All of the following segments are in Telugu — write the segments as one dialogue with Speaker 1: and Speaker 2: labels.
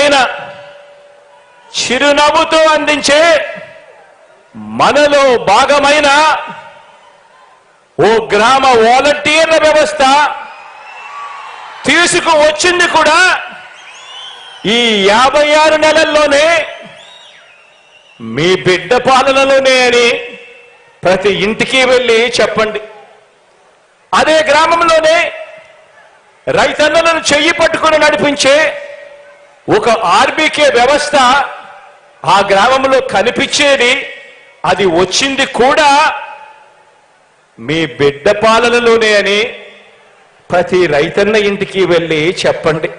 Speaker 1: మధురమైన చిరునవ్వుతో అందించే మనలో భాగమైన ఓ గ్రామ వాలంటీర్ల వ్యవస్థ తీసుకువచ్చింది కూడా ఈ 56 నెలల్లోనే మీ బిడ్డ పాలనలోనే అని ప్రతి ఇంటికి వెళ్ళి చెప్పండి. అదే గ్రామంలోనే రైతన్నలను చెయ్యి పట్టుకుని నడిపించే ఒక ఆర్బీకే వ్యవస్థ ఆ గ్రామంలో కనిపించేది, అది వచ్చింది కూడా మీ బిడ్డ పాలనలోనే అని ప్రతి రైతన్న ఇంటికి వెళ్ళి చెప్పండి.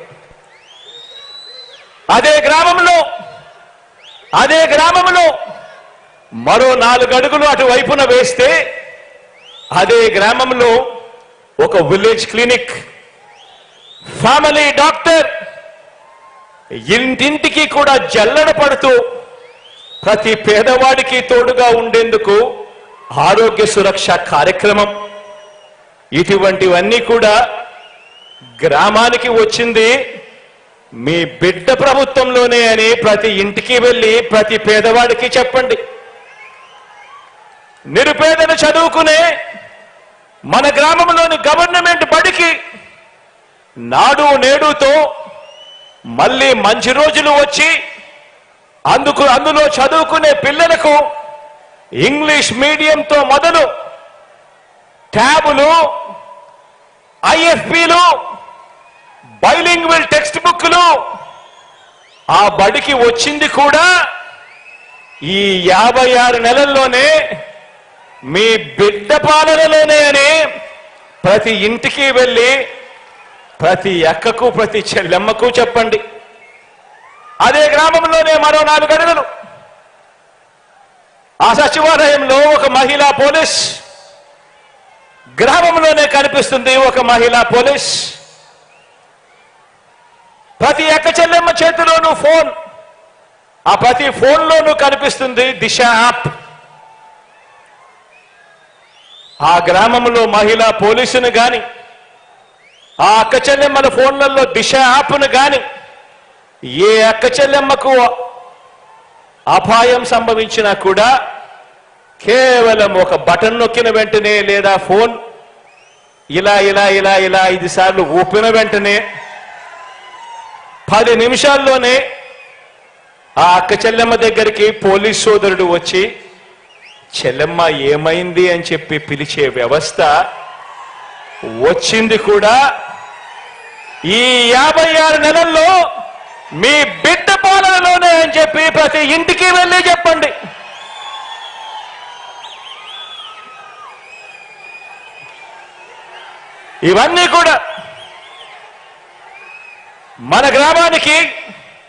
Speaker 1: అదే గ్రామంలో మరో 4 అడుగులు అటువైపున వేస్తే అదే గ్రామంలో ఒక విలేజ్ క్లినిక్, ఫ్యామిలీ డాక్టర్ ఇంటింటికి కూడా జల్లెడ పడుతూ ప్రతి పేదవాడికి తోడుగా ఉండేందుకు ఆరోగ్య సురక్ష కార్యక్రమం, ఇటువంటివన్నీ కూడా గ్రామానికి వచ్చింది మీ బిడ్డ ప్రభుత్వంలోనే అని ప్రతి ఇంటికి వెళ్ళి ప్రతి పేదవాడికి చెప్పండి. నిరుపేదలు చదువుకునే మన గ్రామంలోని గవర్నమెంట్ బడికి నాడు నేడుతో మళ్ళీ మంచి రోజులు వచ్చి అందులో చదువుకునే పిల్లలకు ఇంగ్లీష్ మీడియంతో మొదలు ట్యాబులు, ఐఎఫ్పీలు, బైలింగ్వల్ టెక్స్ట్ బుక్లు ఆ బడికి వచ్చింది కూడా ఈ 56 నెలల్లోనే మీ బిడ్డ పాలనలోనే అని ప్రతి ఇంటికి వెళ్ళి ప్రతి అక్కకు ప్రతి చెల్లెమ్మకు చెప్పండి. అదే గ్రామంలోనే మరో 4 అడుగులు ఆ సచివాలయంలో ఒక మహిళా పోలీస్, గ్రామంలోనే కనిపిస్తుంది ఒక మహిళా పోలీస్. ప్రతి అక్క చెల్లెమ్మ చేతిలోనూ ఫోన్, ఆ ప్రతి ఫోన్లోనూ కనిపిస్తుంది దిశ యాప్. ఆ గ్రామంలో మహిళా పోలీసును గాని ఆ అక్క చెల్లెమ్మల ఫోన్లలో దిశ యాప్ను గాని ఏ అక్క చెల్లెమ్మకు అపాయం సంభవించినా కూడా కేవలం ఒక బటన్ నొక్కిన వెంటనే లేదా ఫోన్ ఇలా 5 సార్లు ఊపిన వెంటనే 10 నిమిషాల్లోనే ఆ అక్క చెల్లెమ్మ దగ్గరికి పోలీస్ సోదరుడు వచ్చి చెల్లెమ్మ ఏమైంది అని చెప్పి పిలిచే వ్యవస్థ వచ్చింది కూడా ఈ 56 నెలల్లో మీ బిడ్డ పాలనలోనే అని చెప్పి ప్రతి ఇంటికి వెళ్ళి చెప్పండి. ఇవన్నీ కూడా మన గ్రామానికి